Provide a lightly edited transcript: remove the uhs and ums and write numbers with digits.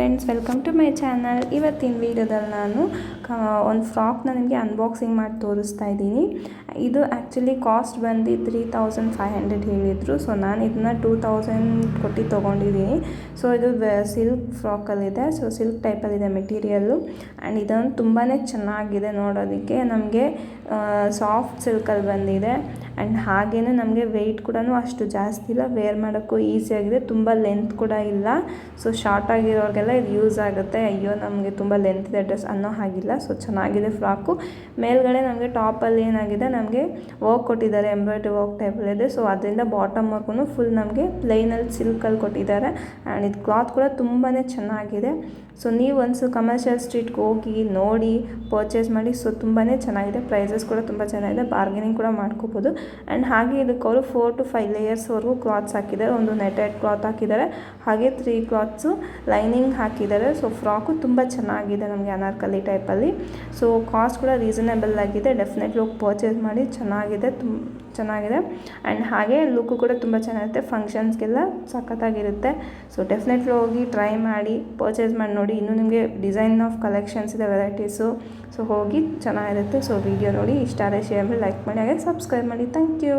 Friends, welcome to my channel. ಇವತ್ತಿನ ವೀಡಿಯೋದಲ್ಲಿ ನಾನು ಒಂದು ಫ್ರಾಕ್ನ ನಿಮಗೆ ಅನ್ಬಾಕ್ಸಿಂಗ್ ಮಾಡಿ ತೋರಿಸ್ತಾ ಇದ್ದೀನಿ. ಇದು ಆ್ಯಕ್ಚುಲಿ ಕಾಸ್ಟ್ ಬಂದು 3500 ಹೇಳಿದರು. ಸೊ ನಾನು ಇದನ್ನ 2000 ಕೊಟ್ಟು ತೊಗೊಂಡಿದ್ದೀನಿ. ಸೊ ಇದು ಸಿಲ್ಕ್ ಫ್ರಾಕಲ್ಲಿದೆ. ಸೊ ಸಿಲ್ಕ್ ಟೈಪಲ್ಲಿದೆ ಮೆಟೀರಿಯಲ್ಲು. ಆ್ಯಂಡ್ ಇದೊಂದು ತುಂಬಾ ಚೆನ್ನಾಗಿದೆ ನೋಡೋದಕ್ಕೆ. ನಮಗೆ ಸಾಫ್ಟ್ ಸಿಲ್ಕಲ್ಲಿ ಬಂದಿದೆ. ಆ್ಯಂಡ್ ಹಾಗೆಯೇ ನಮಗೆ ವೆಯ್ಟ್ ಕೂಡ ಅಷ್ಟು ಜಾಸ್ತಿ ಇಲ್ಲ, ವೇರ್ ಮಾಡೋಕ್ಕೂ ಈಸಿಯಾಗಿದೆ. ತುಂಬ ಲೆಂತ್ ಕೂಡ ಇಲ್ಲ. ಸೊ ಶಾರ್ಟ್ ಆಗಿರೋರಿಗೆಲ್ಲ ಇದು ಯೂಸ್ ಆಗುತ್ತೆ. ಅಯ್ಯೋ ನಮಗೆ ತುಂಬ ಲೆಂತ್ ಇದೆ ಡ್ರೆಸ್ ಅನ್ನೋ ಹಾಗಿಲ್ಲ. ಸೊ ಚೆನ್ನಾಗಿದೆ ಫ್ರಾಕು. ಮೇಲ್ಗಡೆ ನಮಗೆ ಟಾಪಲ್ಲಿ ಏನಾಗಿದೆ, ನಮಗೆ ವರ್ಕ್ ಕೊಟ್ಟಿದ್ದಾರೆ, ಎಂಬ್ರಾಯ್ಡ್ರಿ ವರ್ಕ್ ಟೈಪಲ್ಲಿದೆ. ಸೊ ಅದರಿಂದ ಬಾಟಮ್ವರೆಗೂ ಫುಲ್ ನಮಗೆ ಪ್ಲೈನಲ್ಲಿ ಸಿಲ್ಕಲ್ಲಿ ಕೊಟ್ಟಿದ್ದಾರೆ. ಆ್ಯಂಡ್ ಇದು ಕ್ಲಾತ್ ಕೂಡ ತುಂಬಾ ಚೆನ್ನಾಗಿದೆ. ಸೊ ನೀವು ಒಂದು ಕಮರ್ಷಿಯಲ್ ಸ್ಟ್ರೀಟ್ಗೆ ಹೋಗಿ ನೋಡಿ ಪರ್ಚೇಸ್ ಮಾಡಿ. ಸೊ ತುಂಬಾ ಚೆನ್ನಾಗಿದೆ. ಪ್ರೈಸಸ್ ಕೂಡ ತುಂಬ ಚೆನ್ನಾಗಿದೆ. ಬಾರ್ಗೇನಿಂಗ್ ಕೂಡ ಮಾಡ್ಕೋಬೋದು. ಆ್ಯಂಡ್ ಹಾಗೆ ಇದಕ್ಕೆ ಅವರು 4 to 5 ಲೇಯರ್ಸ್ವರೆಗೂ ಕ್ಲಾತ್ಸ್ ಹಾಕಿದ್ದಾರೆ. ಒಂದು ನೆಟೆಡ್ ಕ್ಲಾತ್ ಹಾಕಿದ್ದಾರೆ, ಹಾಗೆ 3 ಕ್ಲಾತ್ಸು ಲೈನಿಂಗ್ ಹಾಕಿದ್ದಾರೆ. ಸೊ ಫ್ರಾಕು ತುಂಬ ಚೆನ್ನಾಗಿದೆ ನಮಗೆ ಅನಾರ್ಕಲಿ ಟೈಪಲ್ಲಿ. ಸೊ ಕಾಸ್ಟ್ ಕೂಡ ರೀಸನೇಬಲ್ ಆಗಿದೆ. ಡೆಫಿನೆಟ್ಲಿ ಹೋಗಿ ಪರ್ಚೇಸ್ ಮಾಡಿ, ಚೆನ್ನಾಗಿದೆ, ಚೆನ್ನಾಗಿದೆ. ಆ್ಯಂಡ್ ಹಾಗೆ ಲುಕ್ಕು ಕೂಡ ತುಂಬ ಚೆನ್ನಾಗಿರುತ್ತೆ. ಫಂಕ್ಷನ್ಸ್ಗೆಲ್ಲ ಸಖತ್ತಾಗಿರುತ್ತೆ. ಸೊ ಡೆಫಿನೆಟ್ಲಿ ಹೋಗಿ ಟ್ರೈ ಮಾಡಿ, ಪರ್ಚೇಸ್ ಮಾಡಿ ನೋಡಿ. ಇನ್ನೂ ನಿಮಗೆ ಡಿಸೈನ್ ಆಫ್ ಕಲೆಕ್ಷನ್ಸ್ ಇದೆ, ವೆರೈಟೀಸು. ಸೊ ಹೋಗಿ ಚೆನ್ನಾಗಿರುತ್ತೆ. ಸೊ ವಿಡಿಯೋ ನೋಡಿ, ಇಷ್ಟ ಆದರೆ ಶೇರ್ ಮಾಡಿ, ಲೈಕ್ ಮಾಡಿ, ಹಾಗೆ ಸಬ್ಸ್ಕ್ರೈಬ್ ಮಾಡಿ. Thank you.